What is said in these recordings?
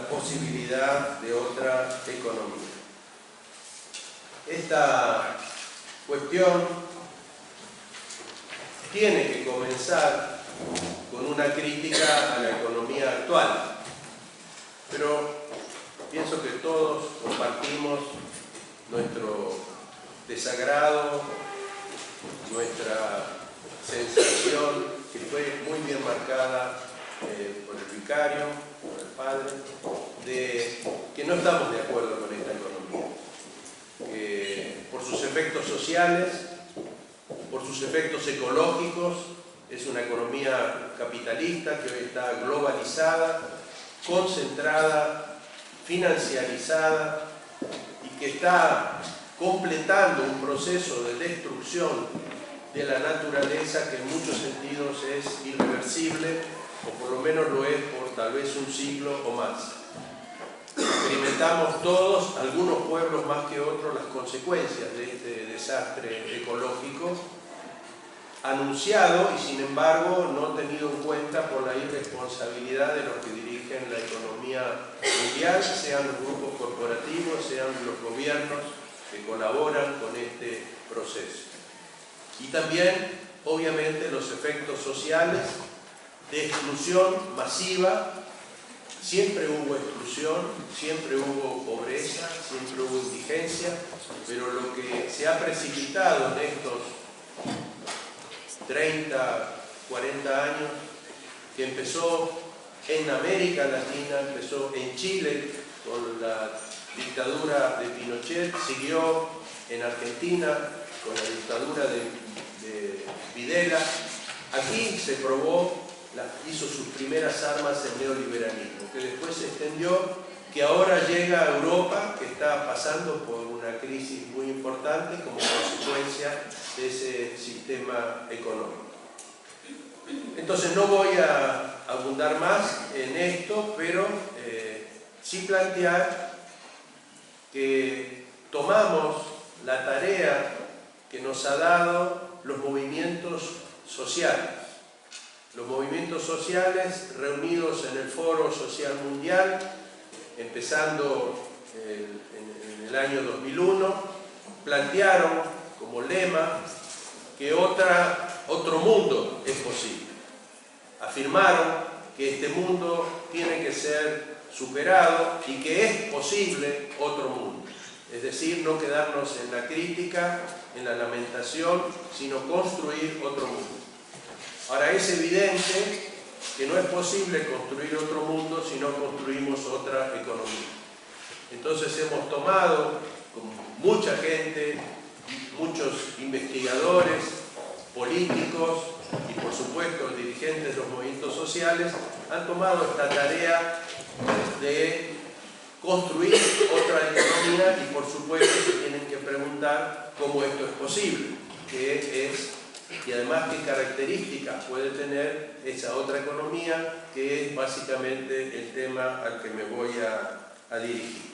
posibilidad de otra economía. Esta cuestión tiene que comenzar con una crítica a la economía actual, pero pienso que todos compartimos nuestro desagrado, nuestra sensación, que fue muy bien marcada por el vicario, por el padre, de que no estamos de acuerdo con esta economía, que por sus efectos sociales, por sus efectos ecológicos, es una economía capitalista que hoy está globalizada, concentrada, financiarizada y que está completando un proceso de destrucción de la naturaleza que en muchos sentidos es irreversible, o por lo menos lo es por tal vez un siglo o más. Experimentamos todos, algunos pueblos más que otros, las consecuencias de este desastre ecológico anunciado y sin embargo no tenido en cuenta por la irresponsabilidad de los que dirigen la economía mundial, sean los grupos corporativos, sean los gobiernos que colaboran con este proceso. Y también, obviamente, los efectos sociales de exclusión masiva. Siempre hubo exclusión, siempre hubo pobreza, siempre hubo indigencia, pero lo que se ha precipitado en estos 30, 40 años, que empezó en América Latina, empezó en Chile con la dictadura de Pinochet, siguió en Argentina con la dictadura de Videla. Aquí se probó, hizo sus primeras armas el neoliberalismo, que después se extendió, que ahora llega a Europa, que está pasando por una crisis muy importante como consecuencia de ese sistema económico. Entonces no voy a abundar más en esto, pero sí plantear que tomamos la tarea que nos ha dado los movimientos sociales. Los movimientos sociales reunidos en el Foro Social Mundial, empezando en el año 2001, plantearon como lema que otro mundo es posible. Afirmaron que este mundo tiene que ser superado y que es posible otro mundo. Es decir, no quedarnos en la crítica, en la lamentación, sino construir otro mundo. Ahora, es evidente que no es posible construir otro mundo si no construimos otra economía. Entonces hemos tomado, con mucha gente, muchos investigadores, políticos y por supuesto dirigentes de los movimientos sociales, han tomado esta tarea de construir otra economía y por supuesto se tienen que preguntar cómo esto es posible, qué es y además qué características puede tener esa otra economía, que es básicamente el tema al que me voy a dirigir.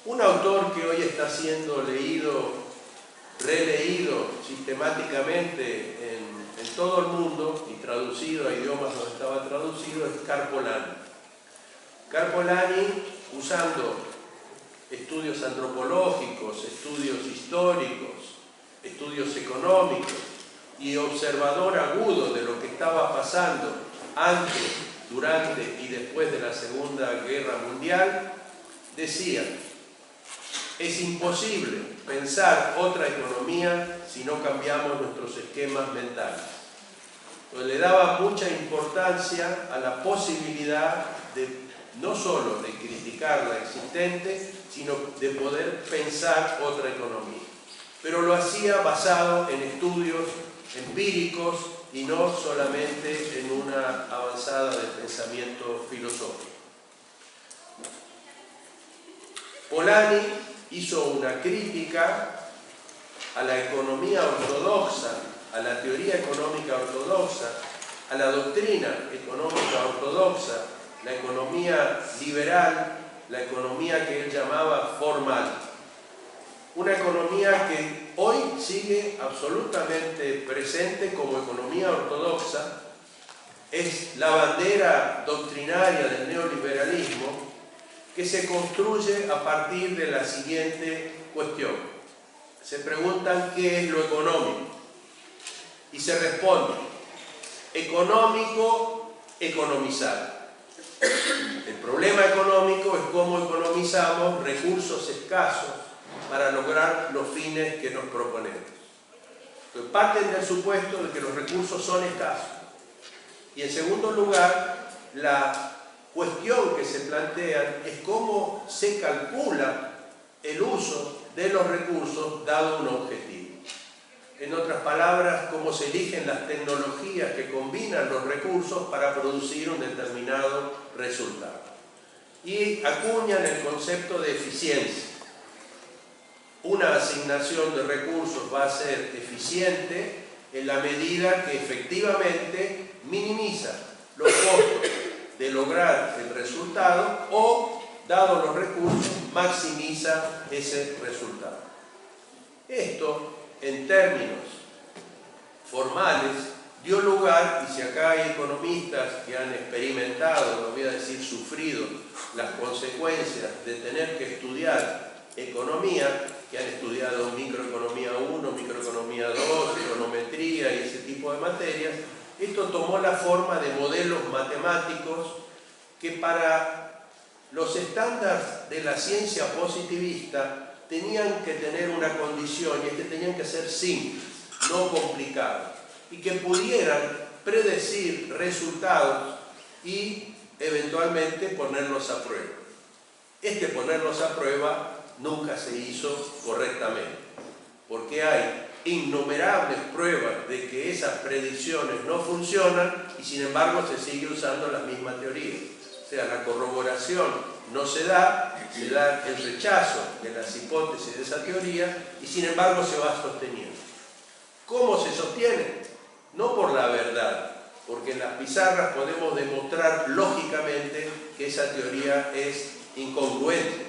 Un autor que hoy está siendo leído, releído sistemáticamente en todo el mundo y traducido a idiomas donde estaba traducido es Karl Polanyi. Karl Polanyi, usando estudios antropológicos, estudios históricos, estudios económicos y observador agudo de lo que estaba pasando antes, durante y después de la Segunda Guerra Mundial, decía: es imposible pensar otra economía si no cambiamos nuestros esquemas mentales. Entonces, le daba mucha importancia a la posibilidad de no solo de criticar la existente, sino de poder pensar otra economía. Pero lo hacía basado en estudios empíricos y no solamente en una avanzada del pensamiento filosófico. Polanyi hizo una crítica a la economía ortodoxa, a la teoría económica ortodoxa, a la doctrina económica ortodoxa, la economía liberal, la economía que él llamaba formal. Una economía que hoy sigue absolutamente presente como economía ortodoxa, es la bandera doctrinaria del neoliberalismo, que se construye a partir de la siguiente cuestión. Se preguntan qué es lo económico y se responde: económico, economizar. El problema económico es cómo economizamos recursos escasos para lograr los fines que nos proponemos. Entonces, parten del supuesto de que los recursos son escasos. Y en segundo lugar, la cuestión que se plantea es cómo se calcula el uso de los recursos dado un objetivo. En otras palabras, cómo se eligen las tecnologías que combinan los recursos para producir un determinado resultado. Y acuñan el concepto de eficiencia. Una asignación de recursos va a ser eficiente en la medida que efectivamente minimiza los costos de lograr el resultado o, dado los recursos, maximiza ese resultado. Esto, en términos formales, dio lugar, y si acá hay economistas que han experimentado, no voy a decir sufrido, las consecuencias de tener que estudiar economía, que han estudiado microeconomía 1, microeconomía 2, econometría y ese tipo de materias, esto tomó la forma de modelos matemáticos que para los estándares de la ciencia positivista tenían que tener una condición, y es que tenían que ser simples, no complicados, y que pudieran predecir resultados y eventualmente ponerlos a prueba. Este ponerlos a prueba nunca se hizo correctamente, porque hay innumerables pruebas de que esas predicciones no funcionan y sin embargo se sigue usando la misma teoría. O sea, la corroboración no se da el rechazo de las hipótesis de esa teoría y sin embargo se va sosteniendo. ¿Cómo se sostiene? No por la verdad, porque en las pizarras podemos demostrar lógicamente que esa teoría es incongruente.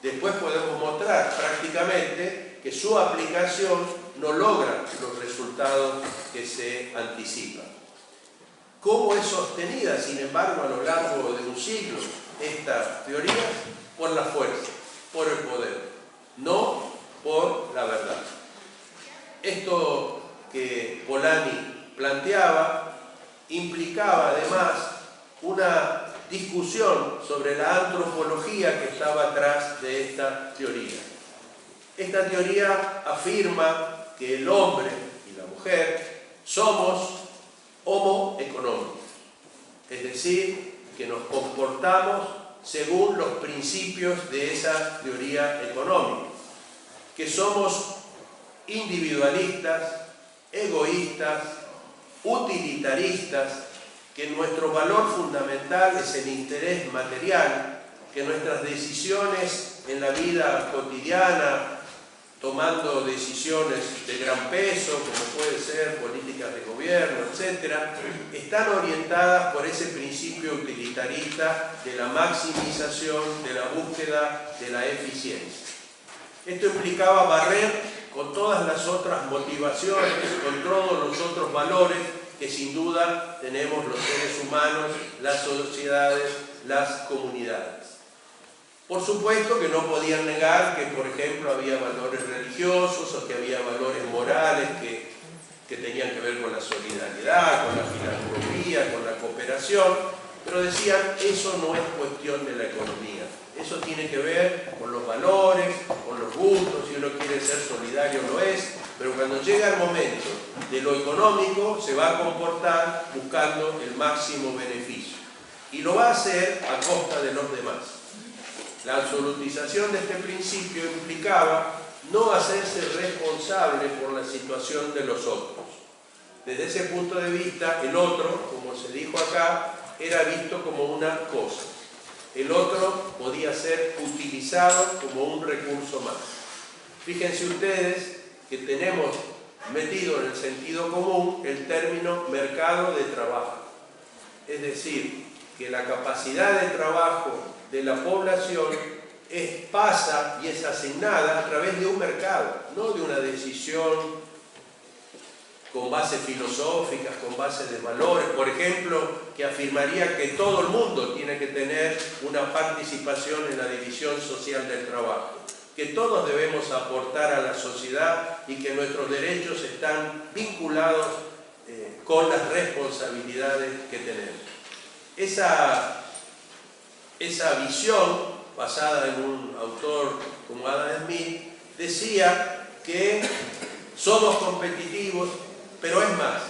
Después podemos mostrar prácticamente que su aplicación no logra los resultados que se anticipan. ¿Cómo es sostenida, sin embargo, a lo largo de un siglo esta teoría? Por la fuerza, por el poder, no por la verdad. Esto que Polanyi planteaba implicaba además una discusión sobre la antropología que estaba atrás de esta teoría. Esta teoría afirma que el hombre y la mujer somos homo económicos, es decir, que nos comportamos según los principios de esa teoría económica, que somos individualistas, egoístas, utilitaristas, que nuestro valor fundamental es el interés material, que nuestras decisiones en la vida cotidiana, tomando decisiones de gran peso, como puede ser políticas de gobierno, etc., están orientadas por ese principio utilitarista de la maximización, de la búsqueda de la eficiencia. Esto implicaba barrer con todas las otras motivaciones, con todos los otros valores que sin duda tenemos los seres humanos, las sociedades, las comunidades. Por supuesto que no podían negar que, por ejemplo, había valores religiosos o que había valores morales que tenían que ver con la solidaridad, con la filantropía, con la cooperación, pero decían, eso no es cuestión de la economía, eso tiene que ver con los valores, con los gustos, si uno quiere ser solidario lo es, pero cuando llega el momento de lo económico se va a comportar buscando el máximo beneficio y lo va a hacer a costa de los demás. La absolutización de este principio implicaba no hacerse responsable por la situación de los otros. Desde ese punto de vista, el otro, como se dijo acá, era visto como una cosa. El otro podía ser utilizado como un recurso más. Fíjense ustedes que tenemos metido en el sentido común el término mercado de trabajo. Es decir, que la capacidad de trabajo de la población pasa y es asignada a través de un mercado, no de una decisión con bases filosóficas, con bases de valores, por ejemplo, que afirmaría que todo el mundo tiene que tener una participación en la división social del trabajo, que todos debemos aportar a la sociedad y que nuestros derechos están vinculados con las responsabilidades que tenemos. Esa visión, basada en un autor como Adam Smith, decía que somos competitivos, pero es más,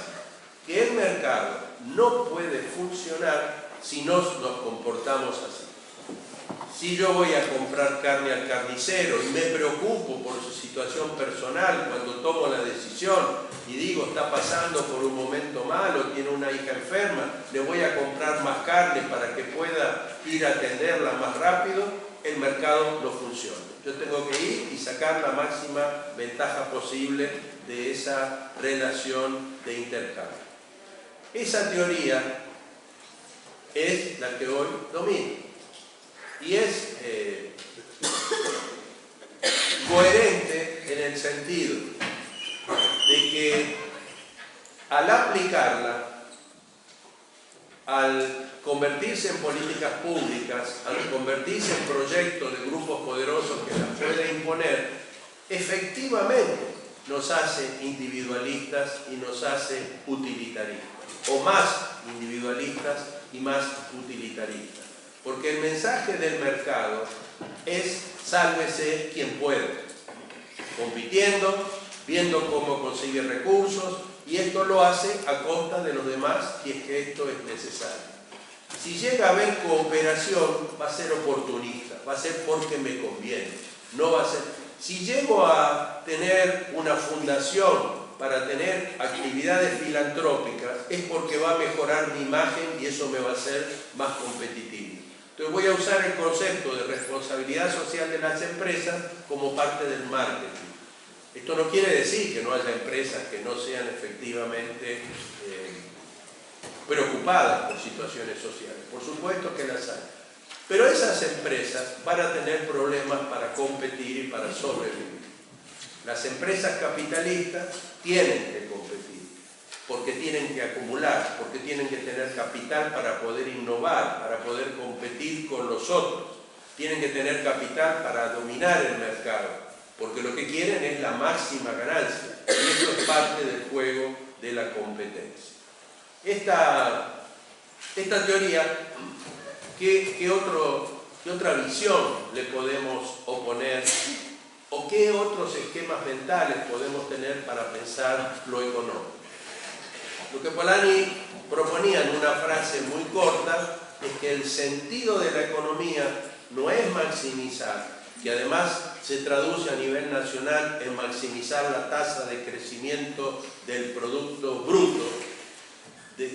que el mercado no puede funcionar si no nos comportamos así. Si yo voy a comprar carne al carnicero y me preocupo por su situación personal cuando tomo la decisión y digo está pasando por un momento malo, tiene una hija enferma, le voy a comprar más carne para que pueda ir a atenderla más rápido, el mercado no funciona. Yo tengo que ir y sacar la máxima ventaja posible de esa relación de intercambio. Esa teoría es la que hoy domina y es coherente en el sentido de que al aplicarla, al convertirse en políticas públicas, al convertirse en proyectos de grupos poderosos que las pueden imponer, efectivamente nos hace individualistas y nos hace utilitaristas, o más individualistas y más utilitaristas. Porque el mensaje del mercado es sálvese quien puede, compitiendo, viendo cómo consigue recursos, y esto lo hace a costa de los demás si es que esto es necesario. Si llega a haber cooperación, va a ser oportunista, va a ser porque me conviene, no va a ser... Si llego a tener una fundación para tener actividades filantrópicas, es porque va a mejorar mi imagen y eso me va a hacer más competitivo. Entonces voy a usar el concepto de responsabilidad social de las empresas como parte del marketing. Esto no quiere decir que no haya empresas que no sean efectivamente preocupadas por situaciones sociales. Por supuesto que las hay. Pero esas empresas van a tener problemas para competir y para sobrevivir. Las empresas capitalistas tienen que competir, porque tienen que acumular, porque tienen que tener capital para poder innovar, para poder competir con los otros. Tienen que tener capital para dominar el mercado, porque lo que quieren es la máxima ganancia, y eso es parte del juego de la competencia. Esta teoría, ¿qué otra visión le podemos oponer? ¿O qué otros esquemas mentales podemos tener para pensar lo económico? Lo que Polanyi proponía en una frase muy corta es que el sentido de la economía no es maximizar, que además se traduce a nivel nacional en maximizar la tasa de crecimiento del Producto Bruto,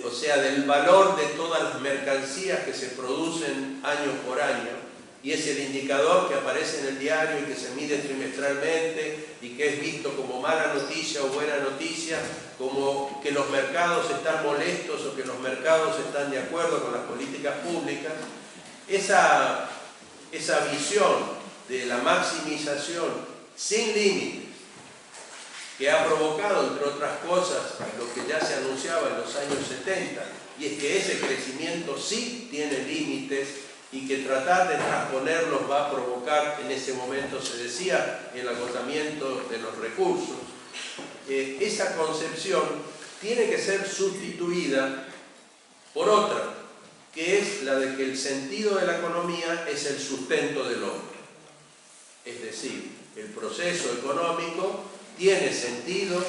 o sea, del valor de todas las mercancías que se producen año por año, y es el indicador que aparece en el diario y que se mide trimestralmente y que es visto como mala noticia o buena noticia, como que los mercados están molestos o que los mercados están de acuerdo con las políticas públicas. Esa visión de la maximización sin límites, que ha provocado, entre otras cosas, lo que ya se anunciaba en los años 70, y es que ese crecimiento sí tiene límites y que tratar de transponerlos va a provocar, en ese momento se decía, el agotamiento de los recursos. Esa concepción tiene que ser sustituida por otra, que es la de que el sentido de la economía es el sustento del hombre. Es decir, el proceso económico tiene sentido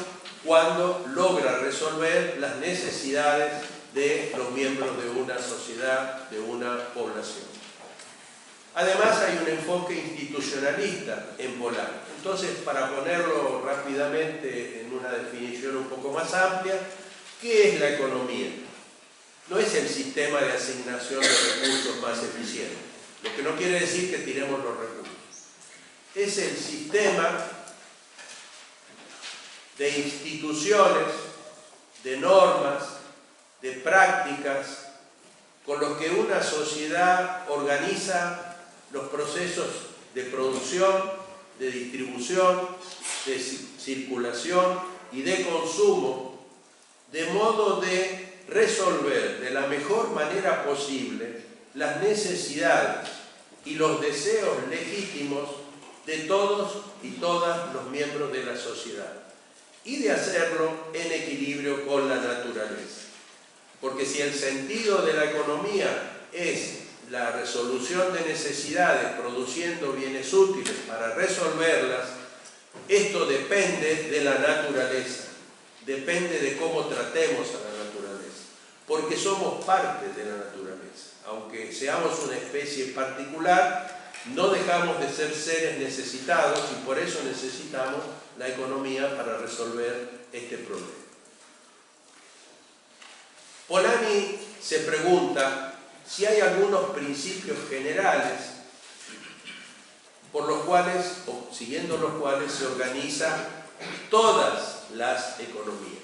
cuando logra resolver las necesidades de los miembros de una sociedad, de una población. Además hay un enfoque institucionalista en Polanyi. Entonces, para ponerlo rápidamente en una definición un poco más amplia, ¿qué es la economía? No es el sistema de asignación de recursos más eficiente, lo que no quiere decir que tiremos los recursos. Es el sistema de instituciones, de normas, de prácticas con los que una sociedad organiza los procesos de producción, de distribución, de circulación y de consumo de modo de resolver de la mejor manera posible las necesidades y los deseos legítimos de todos y todas los miembros de la sociedad, y de hacerlo en equilibrio con la naturaleza. Porque si el sentido de la economía es la resolución de necesidades produciendo bienes útiles para resolverlas, esto depende de la naturaleza, depende de cómo tratemos a la naturaleza, porque somos parte de la naturaleza. Aunque seamos una especie particular, no dejamos de ser seres necesitados y por eso necesitamos la economía para resolver este problema. Polanyi se pregunta si hay algunos principios generales por los cuales, o siguiendo los cuales, se organizan todas las economías.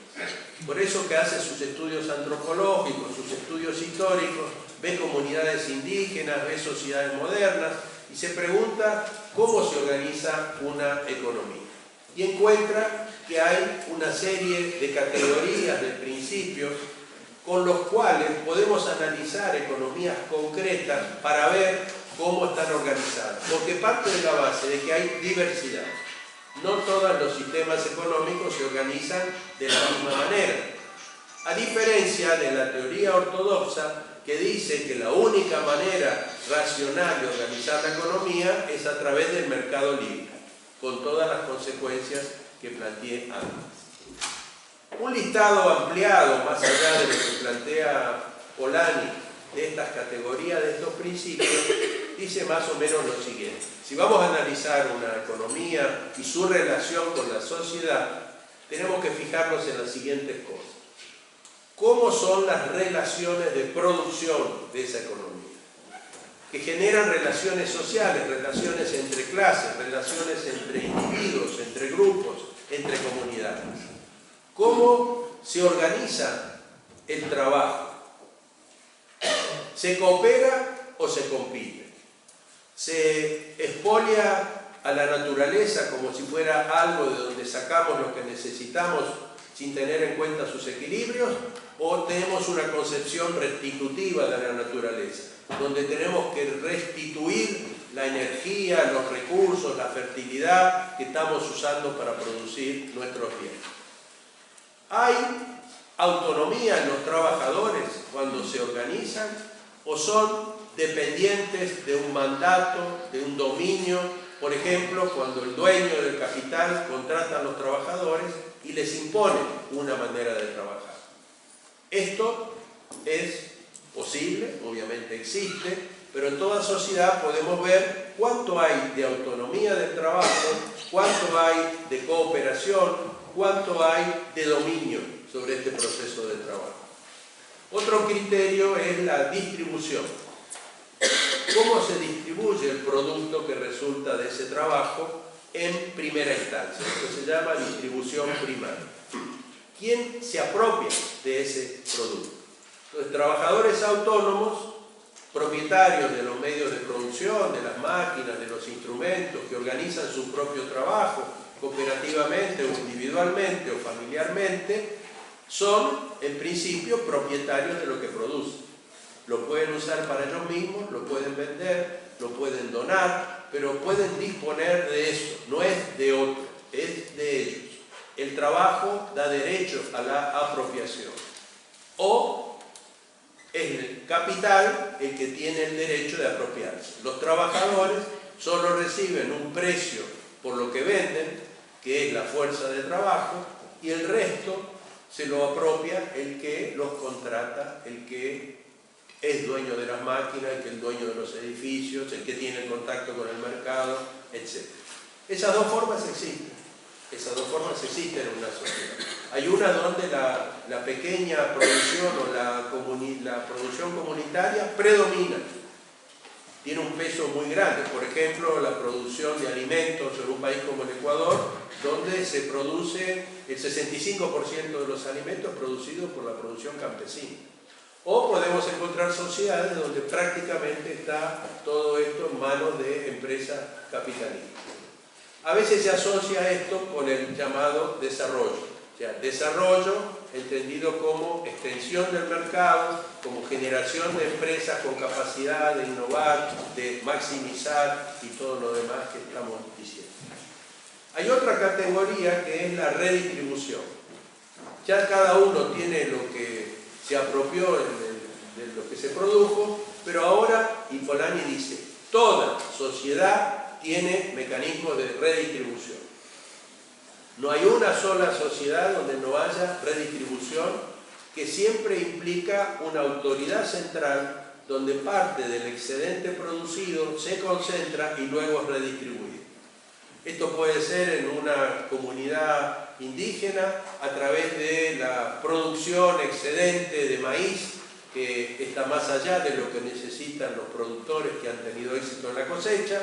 Por eso que hace sus estudios antropológicos, sus estudios históricos, ve comunidades indígenas, ve sociedades modernas y se pregunta cómo se organiza una economía. Y encuentra que hay una serie de categorías, de principios, con los cuales podemos analizar economías concretas para ver cómo están organizadas. Porque parte de la base de que hay diversidad. No todos los sistemas económicos se organizan de la misma manera. A diferencia de la teoría ortodoxa, que dice que la única manera racional de organizar la economía es a través del mercado libre, con todas las consecuencias que planteé antes. Un listado ampliado, más allá de lo que plantea Polanyi, de estas categorías, de estos principios, dice más o menos lo siguiente. Si vamos a analizar una economía y su relación con la sociedad, tenemos que fijarnos en las siguientes cosas. ¿Cómo son las relaciones de producción de esa economía? Que generan relaciones sociales, relaciones entre clases, relaciones entre individuos, entre grupos, entre comunidades. ¿Cómo se organiza el trabajo? ¿Se coopera o se compite? ¿Se expolia a la naturaleza como si fuera algo de donde sacamos lo que necesitamos sin tener en cuenta sus equilibrios? ¿O tenemos una concepción restitutiva de la naturaleza, donde tenemos que restituir la energía, los recursos, la fertilidad que estamos usando para producir nuestros bienes? ¿Hay autonomía en los trabajadores cuando se organizan o son dependientes de un mandato, de un dominio? Por ejemplo, cuando el dueño del capital contrata a los trabajadores y les impone una manera de trabajar. Esto es posible, obviamente existe, pero en toda sociedad podemos ver cuánto hay de autonomía del trabajo, cuánto hay de cooperación, cuánto hay de dominio sobre este proceso de trabajo. Otro criterio es la distribución. ¿Cómo se distribuye el producto que resulta de ese trabajo en primera instancia? Esto se llama distribución primaria. ¿Quién se apropia de ese producto? Los trabajadores autónomos, propietarios de los medios de producción, de las máquinas, de los instrumentos, que organizan su propio trabajo, cooperativamente o individualmente o familiarmente, son en principio propietarios de lo que producen. Lo pueden usar para ellos mismos, lo pueden vender, lo pueden donar, pero pueden disponer de eso, no es de otro, es de ellos. El trabajo da derecho a la apropiación. O es el capital el que tiene el derecho de apropiarse. Los trabajadores solo reciben un precio por lo que venden, que es la fuerza de trabajo, y el resto se lo apropia el que los contrata, el que es dueño de las máquinas, el que es dueño de los edificios, el que tiene contacto con el mercado, etc. Esas dos formas existen. Esas dos formas existen en una sociedad. Hay una donde la pequeña producción o la producción comunitaria predomina. Tiene un peso muy grande. Por ejemplo, la producción de alimentos en un país como el Ecuador, donde se produce el 65% de los alimentos producidos por la producción campesina. O podemos encontrar sociedades donde prácticamente está todo esto en manos de empresas capitalistas. A veces se asocia esto con el llamado desarrollo. O sea, desarrollo entendido como extensión del mercado, como generación de empresas con capacidad de innovar, de maximizar y todo lo demás que estamos diciendo. Hay otra categoría que es la redistribución. Ya cada uno tiene lo que se apropió de lo que se produjo, pero ahora, y Polanyi dice, toda sociedad tiene mecanismos de redistribución. No hay una sola sociedad donde no haya redistribución, que siempre implica una autoridad central donde parte del excedente producido se concentra y luego es redistribuido. Esto puede ser en una comunidad indígena a través de la producción excedente de maíz, que está más allá de lo que necesitan los productores que han tenido éxito en la cosecha,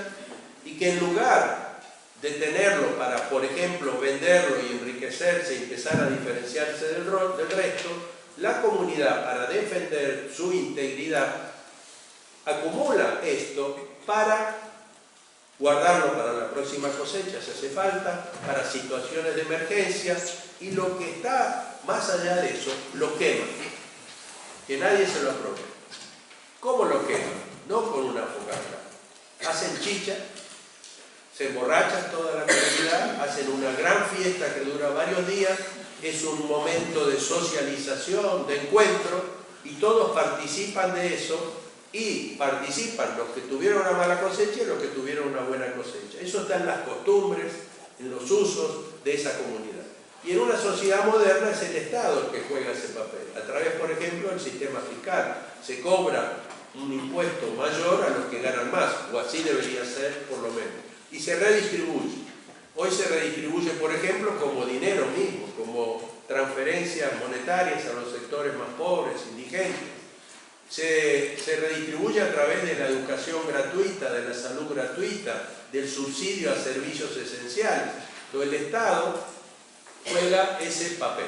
y que en lugar de tenerlo para, por ejemplo, venderlo y enriquecerse y empezar a diferenciarse del resto, la comunidad, para defender su integridad, acumula esto para guardarlo para la próxima cosecha si hace falta, para situaciones de emergencia, y lo que está más allá de eso, lo quema, que nadie se lo apropie. ¿Cómo lo quema? No con una fogata. Hacen chicha, se emborrachan toda la comunidad, hacen una gran fiesta que dura varios días, es un momento de socialización, de encuentro, y todos participan de eso, y participan los que tuvieron una mala cosecha y los que tuvieron una buena cosecha. Eso está en las costumbres, en los usos de esa comunidad. Y en una sociedad moderna es el Estado el que juega ese papel. A través, por ejemplo, del sistema fiscal. Se cobra un impuesto mayor a los que ganan más, o así debería ser por lo menos. Y se redistribuye. Hoy se redistribuye, por ejemplo, como dinero mismo, como transferencias monetarias a los sectores más pobres, indigentes. Se redistribuye a través de la educación gratuita, de la salud gratuita, del subsidio a servicios esenciales. Entonces el Estado juega ese papel.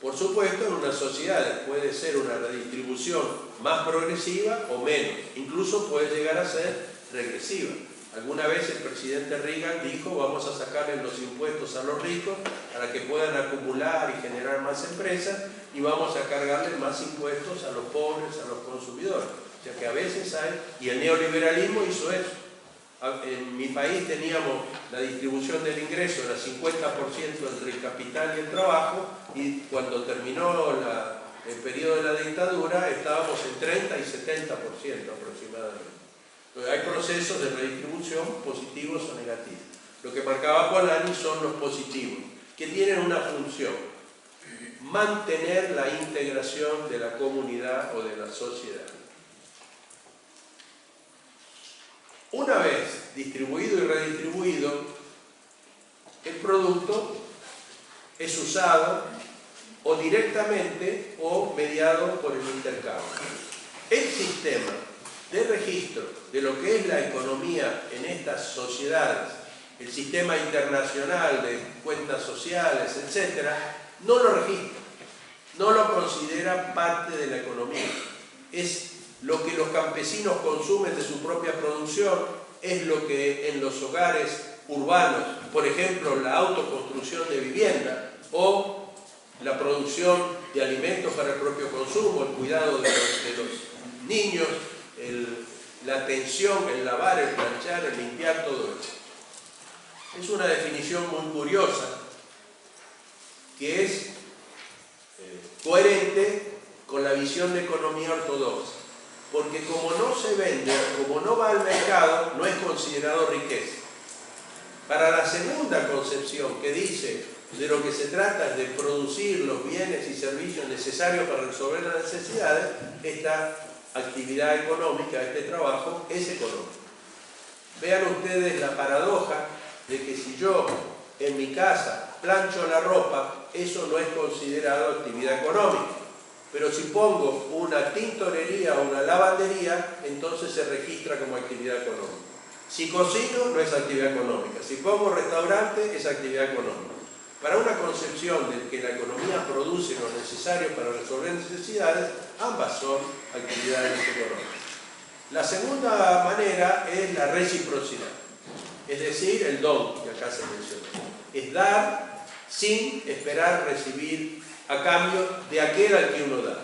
Por supuesto, en unas sociedades puede ser una redistribución más progresiva o menos. Incluso puede llegar a ser regresiva. Alguna vez el presidente Reagan dijo: vamos a sacarle los impuestos a los ricos para que puedan acumular y generar más empresas, y vamos a cargarle más impuestos a los pobres, a los consumidores. O sea que a veces hay, y el neoliberalismo hizo eso. En mi país teníamos la distribución del ingreso, era 50% entre el capital y el trabajo, y cuando terminó el periodo de la dictadura estábamos en 30 y 70% aproximadamente. Hay procesos de redistribución positivos o negativos. Lo que marcaba Polanyi son los positivos, que tienen una función: mantener la integración de la comunidad o de la sociedad. Una vez distribuido y redistribuido, el producto es usado o directamente o mediado por el intercambio. El sistema de registro de lo que es la economía en estas sociedades, el sistema internacional de cuentas sociales, etc., no lo registra, no lo considera parte de la economía. Es lo que los campesinos consumen de su propia producción, es lo que en los hogares urbanos, por ejemplo, la autoconstrucción de vivienda o la producción de alimentos para el propio consumo, el cuidado de los niños, la atención, el lavar, el planchar, el limpiar, todo eso. Es una definición muy curiosa que es coherente con la visión de economía ortodoxa, porque como no se vende, como no va al mercado, no es considerado riqueza. Para la segunda concepción, que dice de lo que se trata es de producir los bienes y servicios necesarios para resolver las necesidades, esta actividad económica, este trabajo, es económico. Vean ustedes la paradoja de que si yo en mi casa plancho la ropa, eso no es considerado actividad económica. Pero si pongo una tintorería o una lavandería, entonces se registra como actividad económica. Si cocino, no es actividad económica. Si pongo restaurante, es actividad económica. Para una concepción de que la economía produce lo necesario para resolver necesidades, ambas son actividades económicas. La segunda manera es la reciprocidad, es decir, el don, que acá se menciona. Es dar sin esperar recibir a cambio de aquel al que uno da.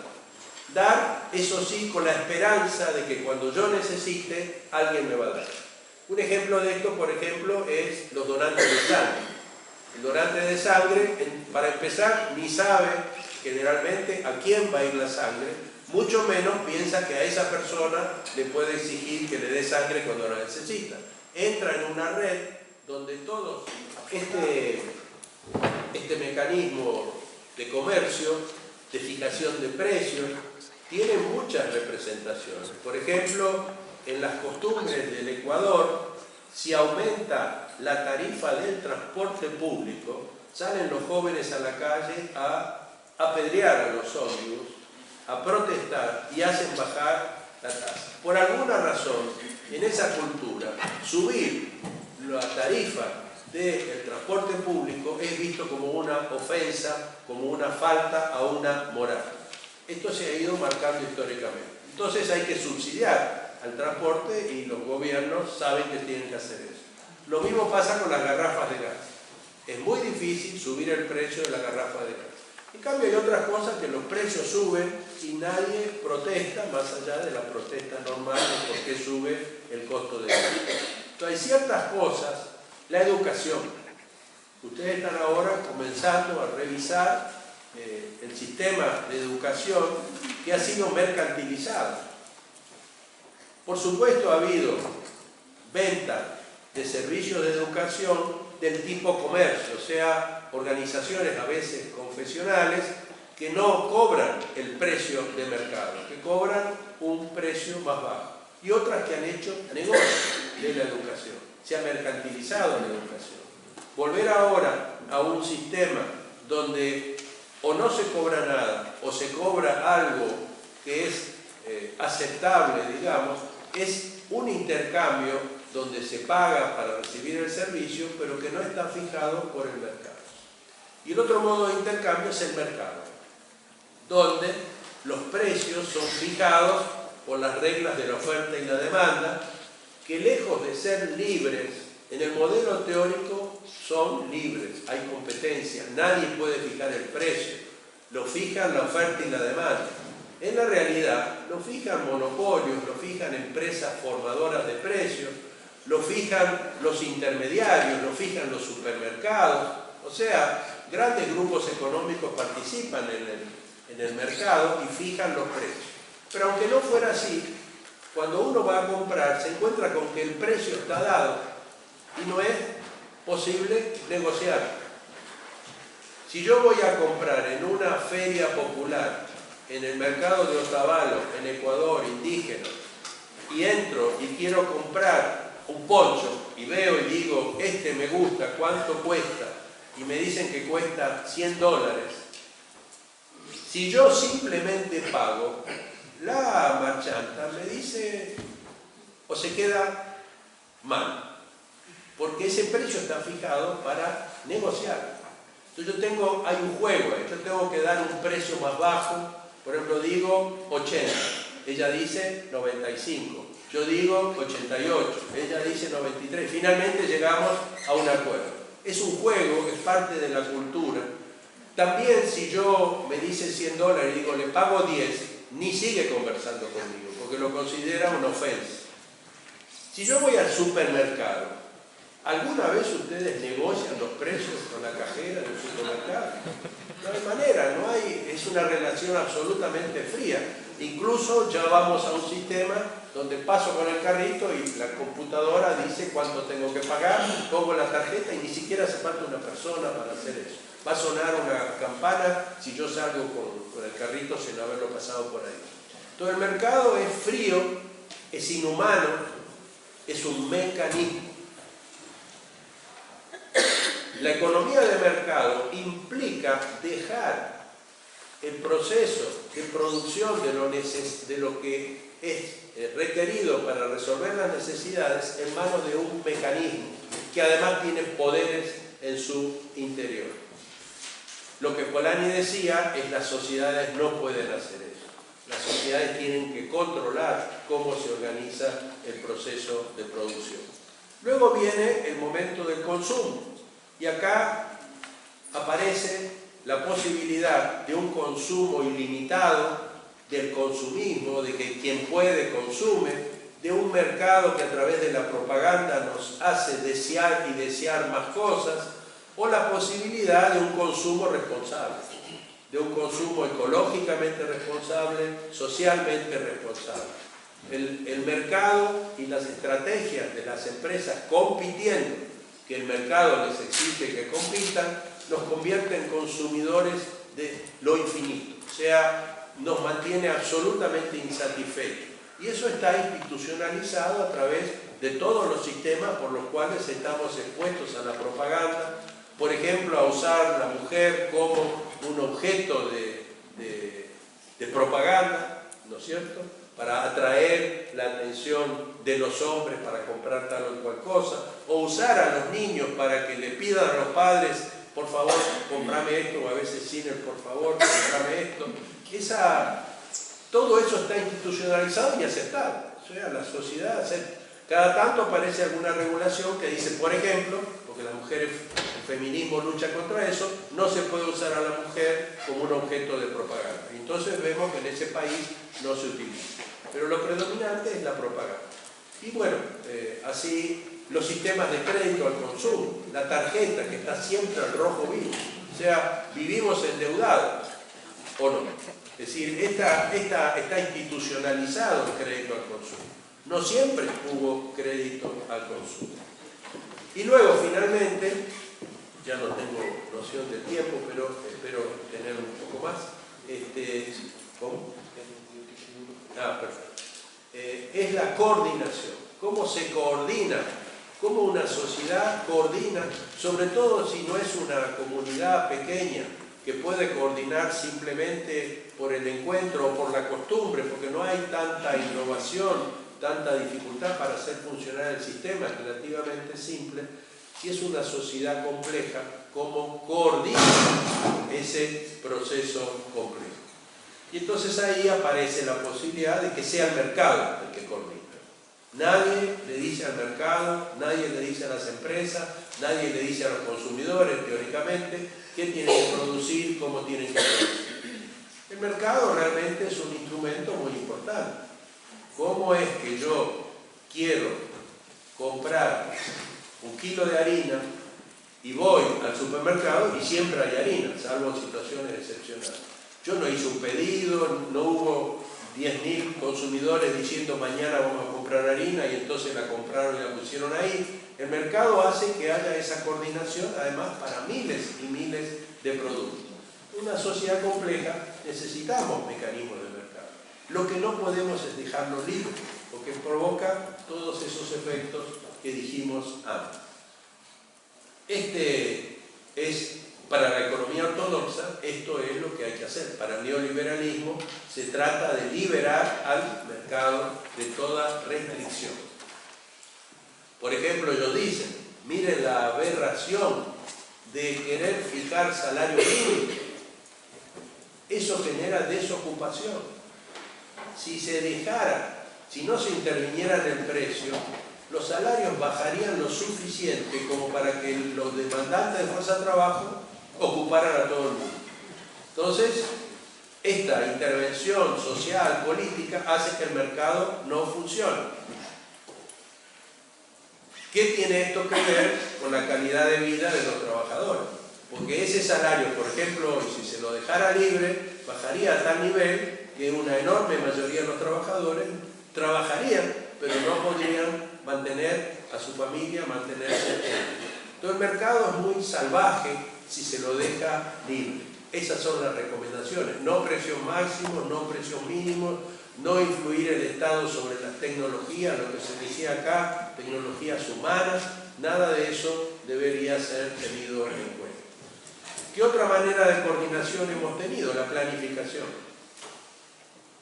Dar, eso sí, con la esperanza de que cuando yo necesite, alguien me va a dar. Un ejemplo de esto, por ejemplo, es los donantes de sangre. El donante de sangre, para empezar, ni sabe generalmente a quién va a ir la sangre, mucho menos piensa que a esa persona le puede exigir que le dé sangre cuando la necesita. Entra en una red donde todos, este mecanismo de comercio, de fijación de precios, tiene muchas representaciones. Por ejemplo, en las costumbres del Ecuador, si aumenta la tarifa del transporte público, salen los jóvenes a la calle a apedrear a los ómnibus, a protestar y hacen bajar la tasa. Por alguna razón, en esa cultura, subir la tarifa del transporte público es visto como una ofensa, como una falta a una moral. Esto se ha ido marcando históricamente. Entonces hay que subsidiar al transporte y los gobiernos saben que tienen que hacer eso. Lo mismo pasa con las garrafas de gas. Es muy difícil subir el precio de la garrafa de gas. En cambio hay otras cosas que los precios suben y nadie protesta, más allá de las protestas normales, por qué sube el costo de gas. Entonces hay ciertas cosas, la educación. Ustedes están ahora comenzando a revisar el sistema de educación que ha sido mercantilizado. Por supuesto ha habido venta de servicios de educación del tipo comercio, o sea, organizaciones a veces confesionales que no cobran el precio de mercado, que cobran un precio más bajo, y otras que han hecho negocio de la educación, se ha mercantilizado la educación. Volver ahora a un sistema donde o no se cobra nada o se cobra algo que es aceptable, digamos, es un intercambio donde se paga para recibir el servicio, pero que no está fijado por el mercado. Y el otro modo de intercambio es el mercado, donde los precios son fijados por las reglas de la oferta y la demanda, que lejos de ser libres, en el modelo teórico son libres, hay competencia, nadie puede fijar el precio, lo fijan la oferta y la demanda. En la realidad lo fijan monopolios, lo fijan empresas formadoras de precios, lo fijan los intermediarios, lo fijan los supermercados, o sea, grandes grupos económicos participan en el mercado y fijan los precios. Pero aunque no fuera así, cuando uno va a comprar se encuentra con que el precio está dado y no es posible negociar. Si yo voy a comprar en una feria popular, en el mercado de Otavalo, en Ecuador, indígena, y entro y quiero comprar un poncho y veo y digo, este me gusta, ¿cuánto cuesta? Y me dicen que cuesta $100. Si yo simplemente pago, la marchanta me dice, o se queda mal, porque ese precio está fijado para negociar. Entonces hay un juego, yo tengo que dar un precio más bajo, por ejemplo digo 80, ella dice 95. Yo digo 88, ella dice 93. Finalmente llegamos a un acuerdo. Es un juego, es parte de la cultura. También si yo me dice $100 y digo le pago 10, ni sigue conversando conmigo, porque lo considera una ofensa. Si yo voy al supermercado, ¿alguna vez ustedes negocian los precios con la cajera del supermercado? No hay manera, es una relación absolutamente fría. Incluso ya vamos a un sistema donde paso con el carrito y la computadora dice cuánto tengo que pagar, pongo la tarjeta y ni siquiera hace falta una persona para hacer eso. Va a sonar una campana si yo salgo con el carrito sin haberlo pasado por ahí. Todo el mercado es frío, es inhumano, es un mecanismo. La economía de mercado implica dejar el proceso de producción de lo que es requerido para resolver las necesidades en manos de un mecanismo que además tiene poderes en su interior. Lo que Polanyi decía es las sociedades no pueden hacer eso. Las sociedades tienen que controlar cómo se organiza el proceso de producción. Luego viene el momento del consumo y acá aparece la posibilidad de un consumo ilimitado, del consumismo, de que quien puede consume, de un mercado que a través de la propaganda nos hace desear y desear más cosas, o la posibilidad de un consumo responsable, de un consumo ecológicamente responsable, socialmente responsable. El mercado y las estrategias de las empresas compitiendo, que el mercado les exige que compitan, nos convierte en consumidores de lo infinito, o sea, nos mantiene absolutamente insatisfechos. Y eso está institucionalizado a través de todos los sistemas por los cuales estamos expuestos a la propaganda, por ejemplo, a usar a la mujer como un objeto de propaganda, ¿no es cierto?, para atraer la atención de los hombres para comprar tal o cual cosa, o usar a los niños para que le pidan a los padres, por favor, comprame esto, o a veces sin el por favor, comprame esto. Todo eso está institucionalizado y aceptado. O sea, la sociedad acepta. Cada tanto aparece alguna regulación que dice, por ejemplo, porque las mujeres, el feminismo lucha contra eso, no se puede usar a la mujer como un objeto de propaganda. Entonces vemos que en ese país no se utiliza. Pero lo predominante es la propaganda. Y bueno, así los sistemas de crédito al consumo, la tarjeta que está siempre al rojo vivo. O sea, vivimos endeudados, ¿o no? Es decir, está institucionalizado el crédito al consumo. No siempre hubo crédito al consumo. Y luego, finalmente, ya no tengo noción del tiempo, pero espero tener un poco más. ¿Cómo? Perfecto. Es la coordinación. ¿Cómo se coordina? ¿Cómo una sociedad coordina? Sobre todo si no es una comunidad pequeña que puede coordinar simplemente por el encuentro o por la costumbre, porque no hay tanta innovación, tanta dificultad para hacer funcionar el sistema, es relativamente simple. Si es una sociedad compleja, ¿cómo coordina ese proceso complejo? Y entonces ahí aparece la posibilidad de que sea el mercado el que coordina. Nadie le dice al mercado, nadie le dice a las empresas, nadie le dice a los consumidores, teóricamente, qué tienen que producir, cómo tienen que producir. El mercado realmente es un instrumento muy importante. ¿Cómo es que yo quiero comprar 1 kilo de harina y voy al supermercado y siempre hay harina, salvo en situaciones excepcionales? Yo no hice un pedido, no hubo 10.000 consumidores diciendo mañana vamos a comprar harina y entonces la compraron y la pusieron ahí. El mercado hace que haya esa coordinación, además, para miles y miles de productos. Una sociedad compleja necesitamos mecanismos de mercado. Lo que no podemos es dejarlo libre, porque provoca todos esos efectos que dijimos antes. Para la economía ortodoxa, esto es lo que hay que hacer. Para el neoliberalismo se trata de liberar al mercado de toda restricción. Por ejemplo, ellos dicen, miren la aberración de querer fijar salario mínimo. Eso genera desocupación. Si se dejara, si no se interviniera en el precio, los salarios bajarían lo suficiente como para que los demandantes de fuerza de trabajo ocuparan a todo el mundo. Entonces, esta intervención social, política, hace que el mercado no funcione. ¿Qué tiene esto que ver con la calidad de vida de los trabajadores? Porque ese salario, por ejemplo, si se lo dejara libre, bajaría a tal nivel que una enorme mayoría de los trabajadores trabajarían, pero no podrían mantener a su familia, mantenerse. Entonces el mercado es muy salvaje si se lo deja libre. Esas son las recomendaciones. No precios máximos, no precios mínimos, no influir el Estado sobre las tecnologías, lo que se decía acá, tecnologías humanas, nada de eso debería ser tenido en cuenta. ¿Qué otra manera de coordinación hemos tenido? La planificación.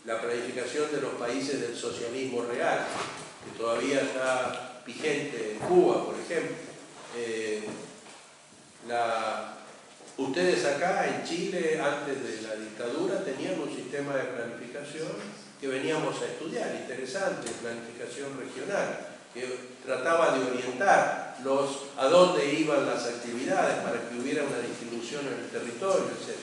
La planificación de los países del socialismo real, que todavía está vigente en Cuba, por ejemplo. Ustedes acá en Chile, antes de la dictadura, tenían un sistema de planificación que veníamos a estudiar, interesante, planificación regional, que trataba de orientar a dónde iban las actividades para que hubiera una distribución en el territorio, etc.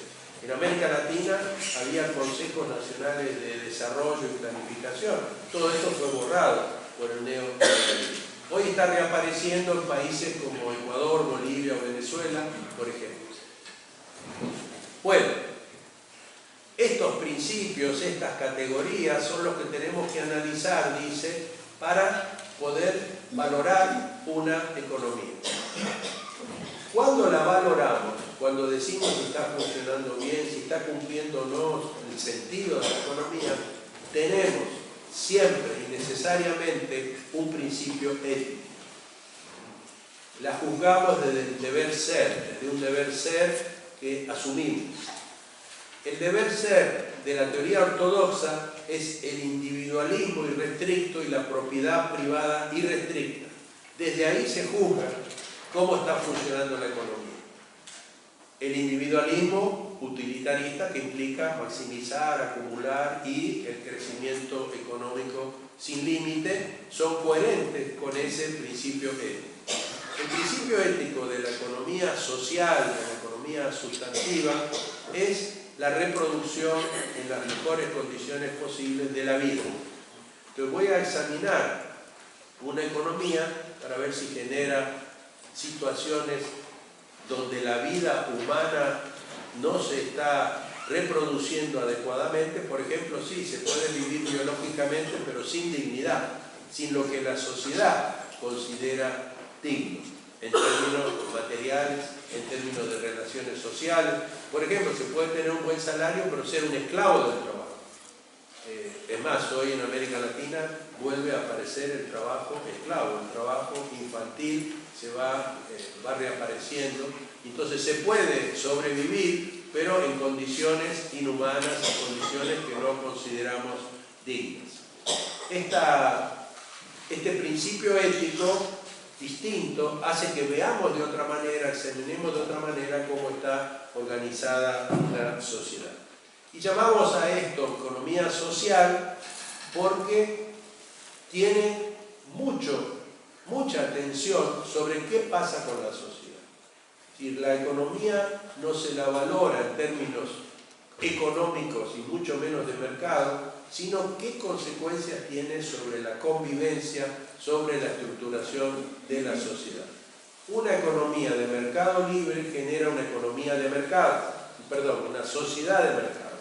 En América Latina había consejos nacionales de desarrollo y planificación. Todo esto fue borrado por el neoliberalismo. Hoy está reapareciendo en países como Ecuador, Bolivia o Venezuela, por ejemplo. Bueno, estos principios, estas categorías son los que tenemos que analizar, dice, para poder valorar una economía. ¿Cuándo la valoramos? Cuando decimos si está funcionando bien, si está cumpliendo o no el sentido de la economía, tenemos siempre y necesariamente un principio ético. La juzgamos desde el deber ser, desde un deber ser que asumimos. El deber ser de la teoría ortodoxa es el individualismo irrestricto y la propiedad privada irrestricta. Desde ahí se juzga cómo está funcionando la economía. El individualismo utilitarista, que implica maximizar, acumular, y el crecimiento económico sin límite, son coherentes con ese principio ético. El principio ético de la economía social, de la economía sustantiva, es la reproducción en las mejores condiciones posibles de la vida. Entonces voy a examinar una economía para ver si genera situaciones donde la vida humana no se está reproduciendo adecuadamente. Por ejemplo, sí, se puede vivir biológicamente, pero sin dignidad, sin lo que la sociedad considera digno, en términos materiales, en términos de relaciones sociales. Por ejemplo, se puede tener un buen salario, pero ser un esclavo del trabajo. Es más, hoy en América Latina vuelve a aparecer el trabajo esclavo, el trabajo infantil se va reapareciendo. Entonces se puede sobrevivir, pero en condiciones inhumanas, en condiciones que no consideramos dignas. Este principio ético distinto hace que veamos de otra manera, examinemos de otra manera cómo está organizada una sociedad. Y llamamos a esto economía social porque tiene mucha atención sobre qué pasa con la sociedad. Si la economía no se la valora en términos económicos y mucho menos de mercado, sino qué consecuencias tiene sobre la convivencia, sobre la estructuración de la sociedad. Una economía de mercado libre genera una economía de mercado, una sociedad de mercado,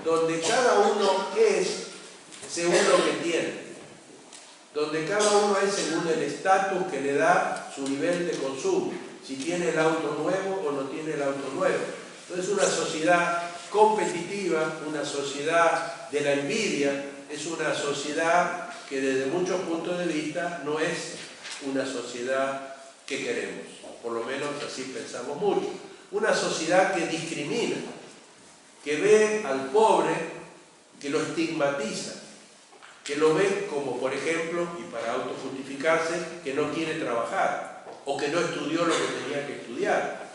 donde cada uno es según lo que tiene, donde cada uno es según el estatus que le da su nivel de consumo, si tiene el auto nuevo o no tiene el auto nuevo. Entonces una sociedad competitiva, una sociedad de la envidia, es una sociedad que desde muchos puntos de vista no es una sociedad que queremos, por lo menos así pensamos mucho. Una sociedad que discrimina, que ve al pobre, que lo estigmatiza, que lo ve como, por ejemplo, y para autojustificarse, que no quiere trabajar o que no estudió lo que tenía que estudiar.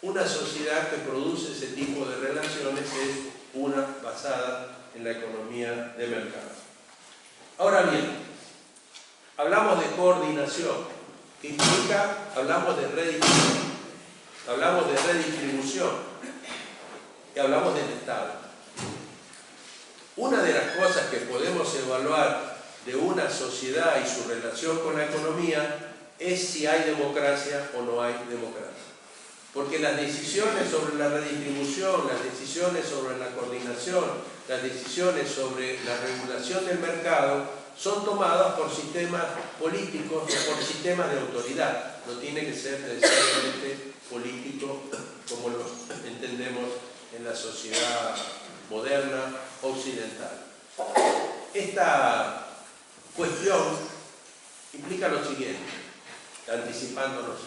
Una sociedad que produce ese tipo de relaciones es una basada en la economía de mercado. Ahora bien, hablamos de coordinación, que implica, hablamos de redistribución y hablamos del Estado. Una de las cosas que podemos evaluar de una sociedad y su relación con la economía es si hay democracia o no hay democracia. Porque las decisiones sobre la redistribución, las decisiones sobre la coordinación, las decisiones sobre la regulación del mercado son tomadas por sistemas políticos o por sistemas de autoridad. No tiene que ser necesariamente político como lo entendemos en la sociedad moderna occidental. Esta cuestión implica lo siguiente, anticipándonos.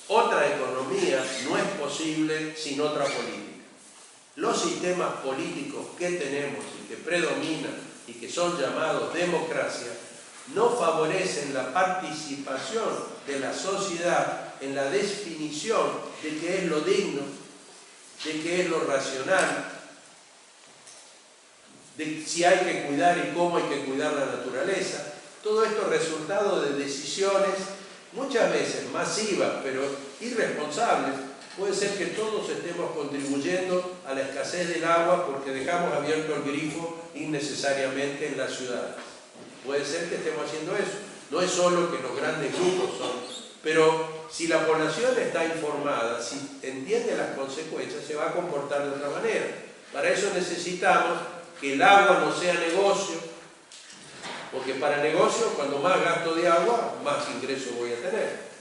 Otra economía no es posible sin otra política. Los sistemas políticos que tenemos y que predominan y que son llamados democracia no favorecen la participación de la sociedad en la definición de qué es lo digno, de qué es lo racional, de si hay que cuidar y cómo hay que cuidar la naturaleza, Todo esto resultado de decisiones muchas veces masivas, pero irresponsables. Puede ser que todos estemos contribuyendo a la escasez del agua porque dejamos abierto el grifo innecesariamente en las ciudades. Puede ser que estemos haciendo eso. No es solo que los grandes grupos son, pero si la población está informada, si entiende las consecuencias, se va a comportar de otra manera. Para eso necesitamos que el agua no sea negocio, porque para negocio, cuando más gasto de agua, más ingresos voy a tener.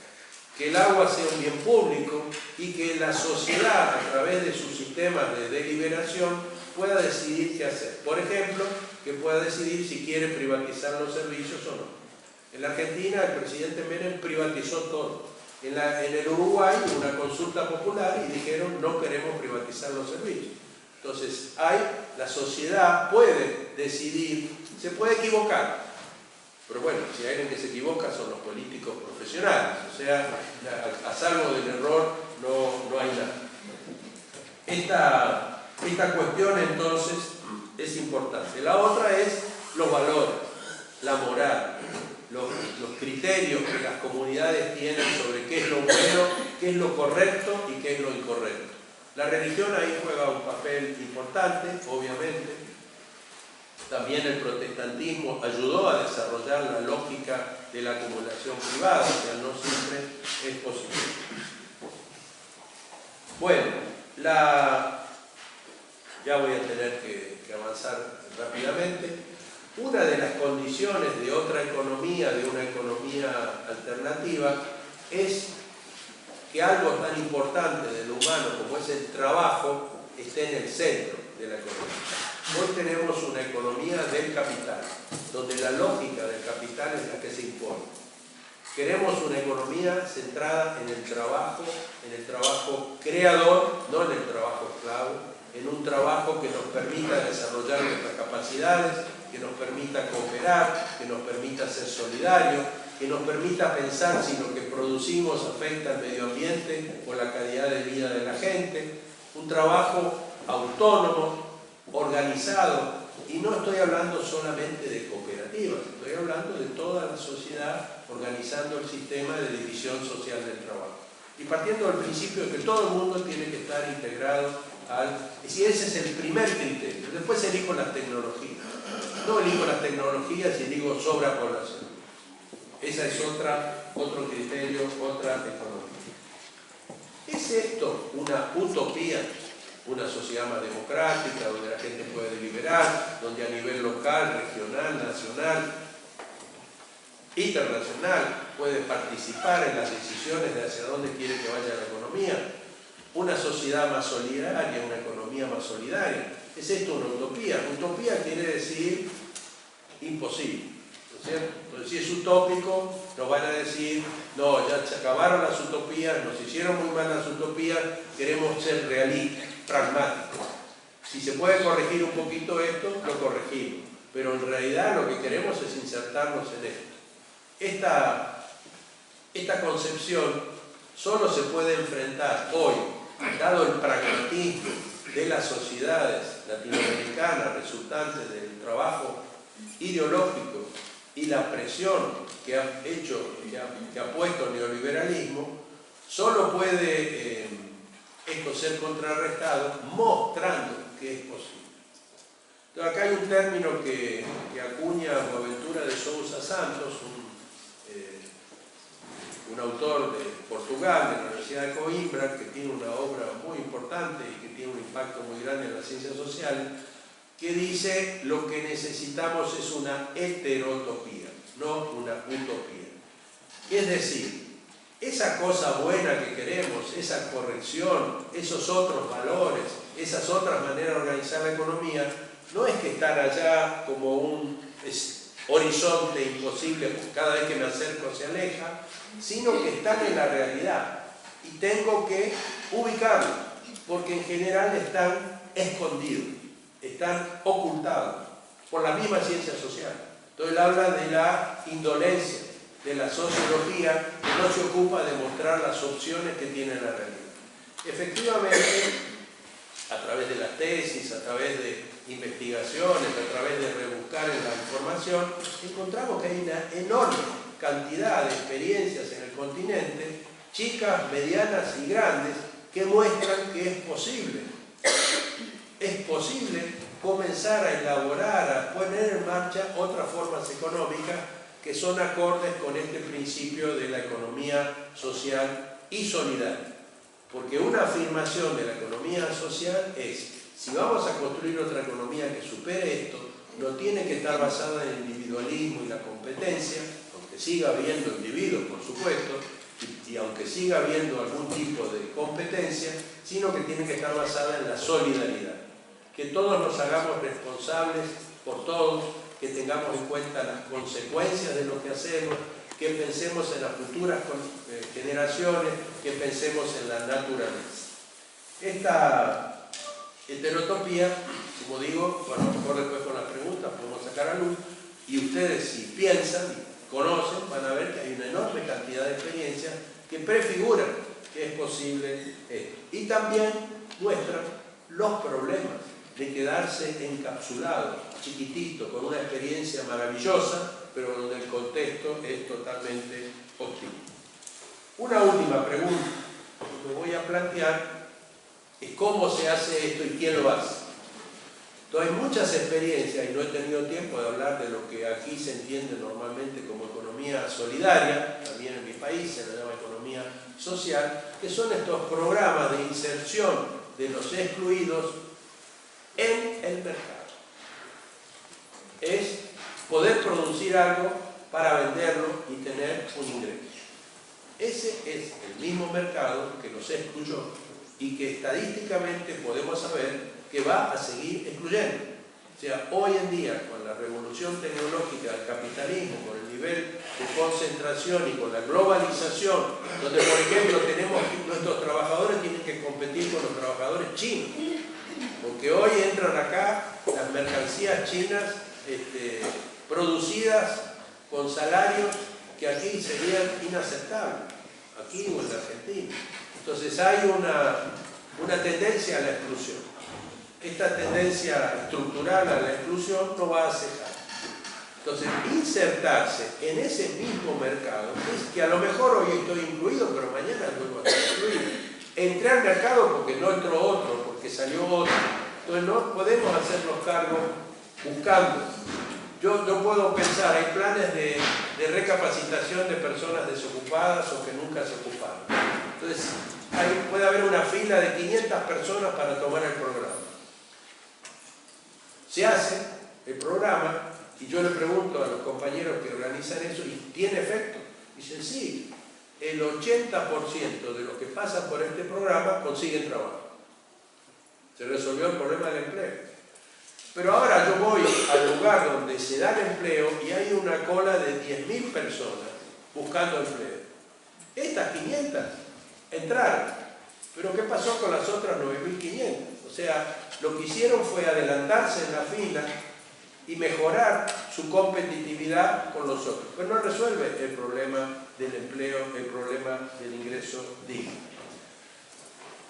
Que el agua sea un bien público y que la sociedad, a través de sus sistemas de deliberación, pueda decidir qué hacer. Por ejemplo, que pueda decidir si quiere privatizar los servicios o no. En la Argentina, el presidente Menem privatizó todo. En el Uruguay hubo una consulta popular y dijeron no queremos privatizar los servicios. Entonces, la sociedad puede decidir, se puede equivocar, pero bueno, si hay alguien que se equivoca son los políticos profesionales, o sea, a salvo del error no hay nada. Esta cuestión entonces es importante. La otra es los valores, la moral, los criterios que las comunidades tienen sobre qué es lo bueno, qué es lo correcto y qué es lo incorrecto. La religión ahí juega un papel importante, obviamente. También el protestantismo ayudó a desarrollar la lógica de la acumulación privada, o sea, no siempre es posible. Bueno, ya voy a tener que avanzar rápidamente. Una de las condiciones de otra economía, de una economía alternativa, es que algo tan importante de lo humano como es el trabajo esté en el centro de la economía. Hoy tenemos una economía del capital, donde la lógica del capital es la que se impone. Queremos una economía centrada en el trabajo creador, no en el trabajo esclavo, en un trabajo que nos permita desarrollar nuestras capacidades, que nos permita cooperar, que nos permita ser solidarios, que nos permita pensar si lo que producimos afecta al medio ambiente o la calidad de vida de la gente, un trabajo autónomo, organizado, y no estoy hablando solamente de cooperativas, estoy hablando de toda la sociedad organizando el sistema de división social del trabajo. Y partiendo del principio de que todo el mundo tiene que estar integrado si ese es el primer criterio. Después elijo las tecnologías. No elijo las tecnologías y digo sobrepoblación. Esa es otro criterio, otra economía. ¿Es esto una utopía? Una sociedad más democrática, donde la gente puede deliberar, donde a nivel local, regional, nacional, internacional puede participar en las decisiones de hacia dónde quiere que vaya la economía. Una sociedad más solidaria, una economía más solidaria. ¿Es esto una utopía? Utopía quiere decir imposible, ¿no es cierto? Entonces, si es utópico, nos van a decir, no, ya se acabaron las utopías, nos hicieron muy mal las utopías, queremos ser realistas, pragmáticos. Si se puede corregir un poquito esto, lo corregimos. Pero en realidad lo que queremos es insertarnos en esto. Esta concepción solo se puede enfrentar hoy, dado el pragmatismo de las sociedades latinoamericanas resultantes del trabajo ideológico y la presión que ha puesto el neoliberalismo, solo puede esto ser contrarrestado mostrando que es posible. Entonces, acá hay un término que acuña Boaventura de Sousa Santos, un autor de Portugal, de la Universidad de Coimbra, que tiene una obra muy importante y que tiene un impacto muy grande en las ciencias sociales, que dice: lo que necesitamos es una heterotopía, no una utopía. Es decir, esa cosa buena que queremos, esa corrección, esos otros valores, esas otras maneras de organizar la economía, no es que están allá como un horizonte imposible, pues cada vez que me acerco se aleja, sino que están en la realidad y tengo que ubicarlos, porque en general están escondidos, están ocultados por la misma ciencia social. Entonces él habla de la indolencia, de la sociología que no se ocupa de mostrar las opciones que tiene la realidad. Efectivamente, a través de las tesis, a través de investigaciones, a través de rebuscar en la información, encontramos que hay una enorme cantidad de experiencias en el continente, chicas, medianas y grandes, que muestran que es posible comenzar a elaborar, a poner en marcha otras formas económicas que son acordes con este principio de la economía social y solidaria. Porque una afirmación de la economía social es, si vamos a construir otra economía que supere esto, no tiene que estar basada en el individualismo y la competencia, aunque siga habiendo individuos, por supuesto, y aunque siga habiendo algún tipo de competencia, sino que tiene que estar basada en la solidaridad. Que todos nos hagamos responsables por todos, que tengamos en cuenta las consecuencias de lo que hacemos, que pensemos en las futuras generaciones, que pensemos en la naturaleza. Esta heterotopía, como digo, bueno, a lo mejor después con las preguntas podemos sacar a luz, y ustedes si piensan y conocen, van a ver que hay una enorme cantidad de experiencias que prefiguran que es posible esto. Y también muestran los problemas de quedarse encapsulado, chiquitito, con una experiencia maravillosa, pero donde el contexto es totalmente hostil. Una última pregunta que me voy a plantear es cómo se hace esto y quién lo hace. Entonces, hay muchas experiencias, y no he tenido tiempo de hablar de lo que aquí se entiende normalmente como economía solidaria, también en mi país se le llama economía social, que son estos programas de inserción de los excluidos en el mercado. Es poder producir algo para venderlo y tener un ingreso. Ese es el mismo mercado que los excluyó y que estadísticamente podemos saber que va a seguir excluyendo. O sea, hoy en día, con la revolución tecnológica del capitalismo, con el nivel de concentración y con la globalización, donde, por ejemplo, nuestros trabajadores tienen que competir con los trabajadores chinos, porque hoy entran acá las mercancías chinas producidas con salarios que aquí serían inaceptables, aquí o en la Argentina. Entonces hay una tendencia a la exclusión. Esta tendencia estructural a la exclusión no va a cejar. Entonces, insertarse en ese mismo mercado es que a lo mejor hoy estoy incluido, pero mañana vuelvo a estar excluido. Entré al mercado porque no entró otro, porque salió otro. Entonces no podemos hacernos cargo buscando. Yo puedo pensar, hay planes de recapacitación de personas desocupadas o que nunca se ocuparon. Entonces puede haber una fila de 500 personas para tomar el programa. Se hace el programa y yo le pregunto a los compañeros que organizan eso, ¿y tiene efecto? Dicen, sí, el 80% de los que pasan por este programa consiguen trabajo. Se resolvió el problema del empleo. Pero ahora yo voy al lugar donde se da el empleo y hay una cola de 10.000 personas buscando empleo. Estas 500 entraron. Pero ¿qué pasó con las otras 9.500? O sea, lo que hicieron fue adelantarse en la fila y mejorar su competitividad con los otros. Pero no resuelve el problema del empleo, el problema del ingreso digno.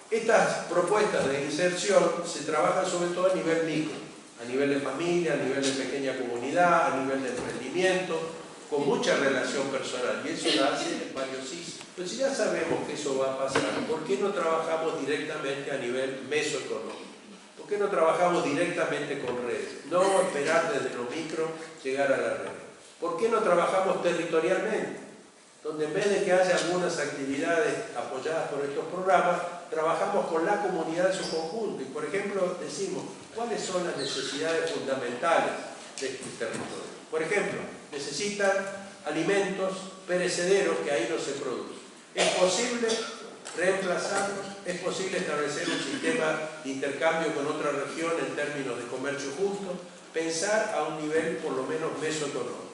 Estas propuestas de inserción se trabajan sobre todo a nivel micro, a nivel de familia, a nivel de pequeña comunidad, a nivel de emprendimiento, con mucha relación personal, y eso la hace valiosísimo. Pero si ya sabemos que eso va a pasar, ¿por qué no trabajamos directamente a nivel mesoeconómico? ¿Por qué no trabajamos directamente con redes? No esperar desde lo micro llegar a la red. ¿Por qué no trabajamos territorialmente? Donde en vez de que haya algunas actividades apoyadas por estos programas, trabajamos con la comunidad en su conjunto y, por ejemplo, decimos cuáles son las necesidades fundamentales de este territorio. Por ejemplo, necesitan alimentos perecederos que ahí no se producen. ¿Es posible reemplazarlos? ¿Es posible establecer un sistema de intercambio con otra región en términos de comercio justo? Pensar a un nivel por lo menos mesoeconómico.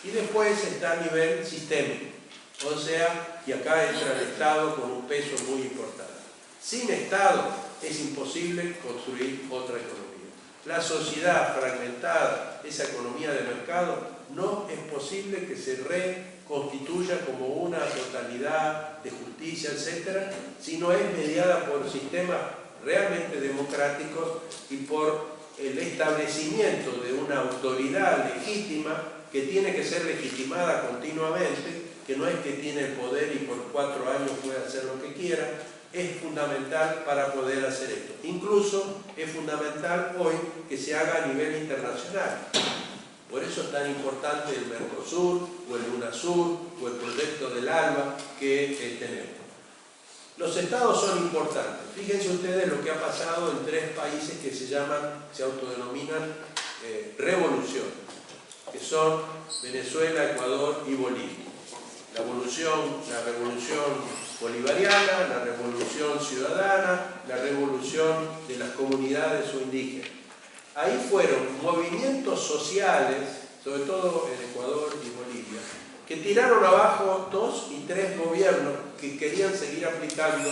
Y después está a nivel sistémico. O sea, y acá entra el Estado con un peso muy importante. Sin Estado es imposible construir otra economía. La sociedad fragmentada, esa economía de mercado, no es posible que se reconstituya como una totalidad de justicia, etc., si no es mediada por sistemas realmente democráticos y por el establecimiento de una autoridad legítima que tiene que ser legitimada continuamente, que no es que tiene el poder y por 4 años puede hacer lo que quiera, es fundamental para poder hacer esto. Incluso es fundamental hoy que se haga a nivel internacional. Por eso es tan importante el Mercosur, o el UNASUR, o el proyecto del ALBA que tenemos. Los estados son importantes. Fíjense ustedes lo que ha pasado en 3 países que se autodenominan revoluciones, que son Venezuela, Ecuador y Bolivia. La revolución bolivariana, la revolución ciudadana, la revolución de las comunidades o indígenas. Ahí fueron movimientos sociales, sobre todo en Ecuador y Bolivia, que tiraron abajo 2 y 3 gobiernos que querían seguir aplicando,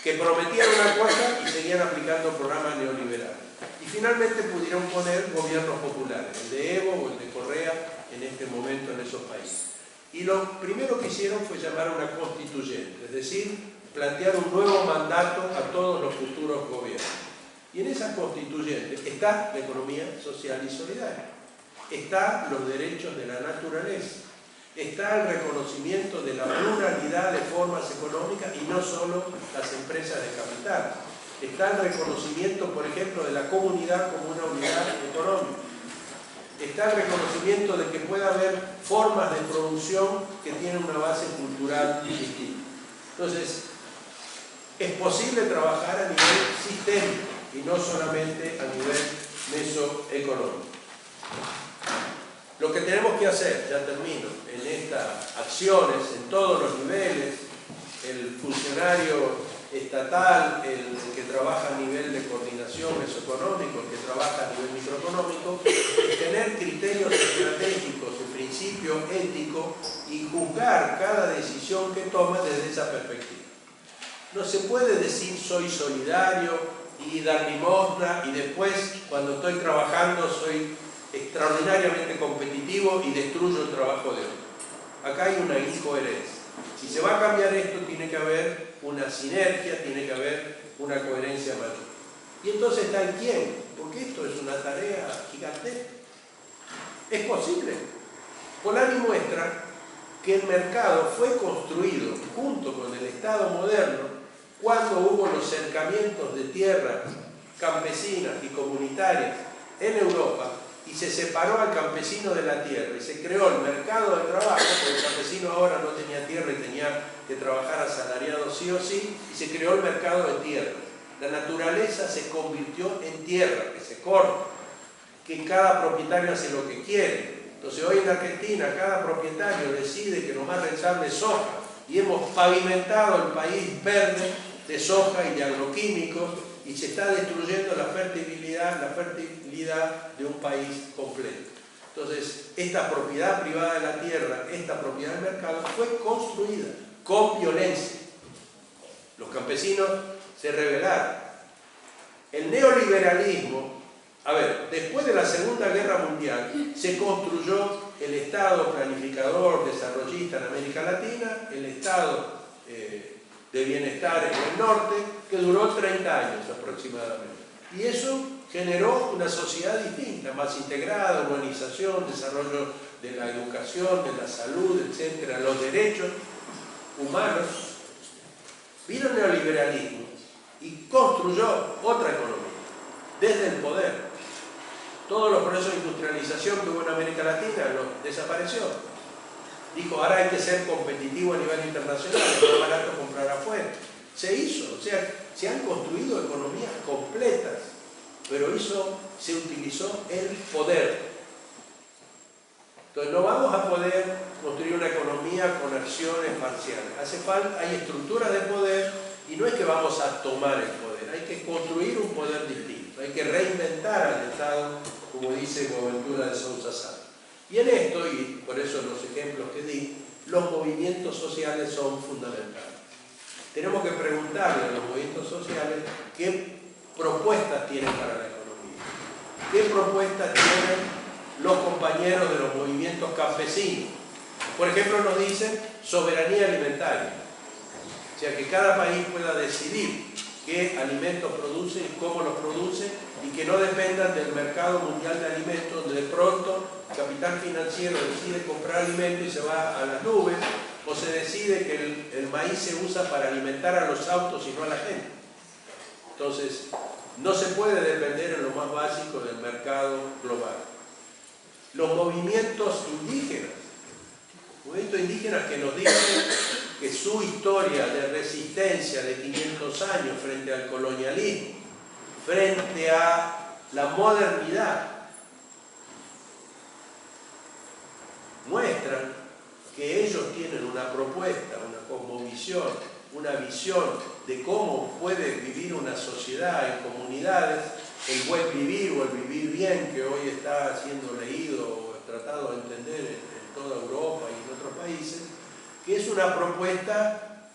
que prometían una cosa y seguían aplicando programas neoliberales. Y finalmente pudieron poner gobiernos populares, el de Evo o el de Correa en este momento en esos países. Y lo primero que hicieron fue llamar a una constituyente, es decir, plantear un nuevo mandato a todos los futuros gobiernos. Y en esa constituyente está la economía social y solidaria, están los derechos de la naturaleza, está el reconocimiento de la pluralidad de formas económicas y no solo las empresas de capital, está el reconocimiento, por ejemplo, de la comunidad como una unidad económica, está el reconocimiento de que pueda haber formas de producción que tienen una base cultural distinta. Entonces, es posible trabajar a nivel sistémico y no solamente a nivel mesoeconómico. Lo que tenemos que hacer, ya termino, en estas acciones, en todos los niveles, el funcionario estatal, el que trabaja a nivel de coordinación mesoeconómico, el que trabaja a nivel microeconómico, es tener criterios estratégicos y principios éticos y juzgar cada decisión que toma desde esa perspectiva. No se puede decir soy solidario y dar limosna y después cuando estoy trabajando soy extraordinariamente competitivo y destruyo el trabajo de otro. Acá hay una incoherencia. Si se va a cambiar esto, tiene que haber una sinergia, tiene que haber una coherencia mayor. Y entonces está el quién, porque esto es una tarea gigantesca. ¿Es posible? Polari muestra que el mercado fue construido junto con el Estado moderno cuando hubo los cercamientos de tierras campesinas y comunitarias en Europa y se separó al campesino de la tierra y se creó el mercado del trabajo, porque el campesino ahora no tenía tierra y tenía que trabajar asalariado sí o sí, y se creó el mercado de tierra. La naturaleza se convirtió en tierra, que se corta, que cada propietario hace lo que quiere. Entonces hoy en Argentina cada propietario decide que lo más rentable es soja y hemos pavimentado el país verde de soja y de agroquímicos y se está destruyendo la fertilidad de un país completo. Entonces, esta propiedad privada de la tierra, esta propiedad del mercado, fue construida con violencia. Los campesinos se rebelaron. El neoliberalismo, después de la Segunda Guerra Mundial, se construyó el Estado planificador, desarrollista en América Latina, el Estado de bienestar en el norte, que duró 30 años aproximadamente. Y eso generó una sociedad distinta, más integrada, urbanización, desarrollo de la educación, de la salud, etcétera, los derechos humanos. Vino el neoliberalismo y construyó otra economía, desde el poder. Todos los procesos de industrialización que hubo en América Latina desapareció. Dijo, ahora hay que ser competitivo a nivel internacional, es más barato comprar afuera. Se hizo, o sea, se han construido economías completas, pero se utilizó el poder. Entonces no vamos a poder construir una economía con acciones parciales. Hace falta, hay estructuras de poder y no es que vamos a tomar el poder, hay que construir un poder distinto, hay que reinventar al Estado, como dice Boaventura de Sousa Santos. Y en esto, y por eso los ejemplos que di, los movimientos sociales son fundamentales. Tenemos que preguntarle a los movimientos sociales qué propuestas tienen para la economía, qué propuestas tienen los compañeros de los movimientos campesinos. Por ejemplo, nos dicen soberanía alimentaria, o sea, que cada país pueda decidir qué alimentos produce y cómo los produce y que no dependan del mercado mundial de alimentos, donde de pronto el capital financiero decide comprar alimentos y se va a las nubes, o se decide que el maíz se usa para alimentar a los autos y no a la gente. Entonces, no se puede depender en lo más básico del mercado global. Los movimientos indígenas que nos dicen que su historia de resistencia de 500 años frente al colonialismo, frente a la modernidad, muestran que ellos tienen una propuesta, una cosmovisión, una visión de cómo puede vivir una sociedad en comunidades, el buen vivir o el vivir bien, que hoy está siendo leído o tratado de entender en toda Europa y en otros países, que es una propuesta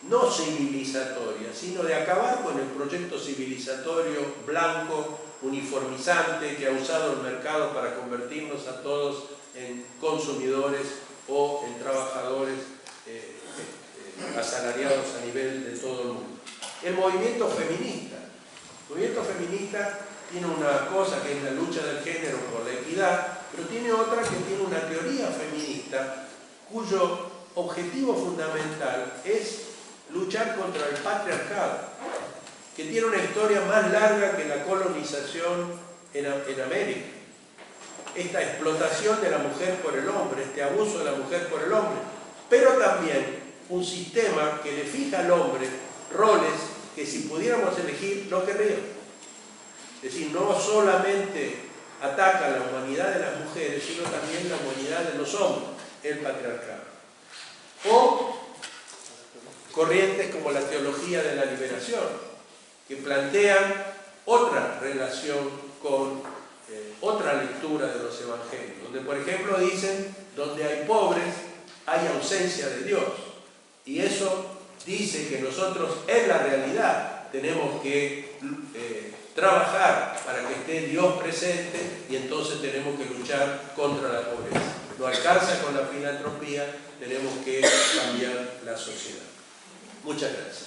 no civilizatoria, sino de acabar con el proyecto civilizatorio blanco, uniformizante, que ha usado el mercado para convertirnos a todos en consumidores o en trabajadores asalariados a nivel de todo el mundo. El movimiento feminista tiene una cosa que es la lucha del género por la equidad, pero tiene otra que tiene una teoría feminista cuyo objetivo fundamental es luchar contra el patriarcado, que tiene una historia más larga que la colonización en América. Esta explotación de la mujer por el hombre, este abuso de la mujer por el hombre, pero también un sistema que le fija al hombre roles que, si pudiéramos elegir, no querríamos. Es decir, no solamente ataca la humanidad de las mujeres, sino también la humanidad de los hombres, el patriarcado. O corrientes como la teología de la liberación, que plantean otra relación con otra lectura de los evangelios, donde por ejemplo dicen, donde hay pobres hay ausencia de Dios, y eso dice que nosotros en la realidad tenemos que trabajar para que esté Dios presente, y entonces tenemos que luchar contra la pobreza. No alcanza con la filantropía, tenemos que cambiar la sociedad. Muchas gracias.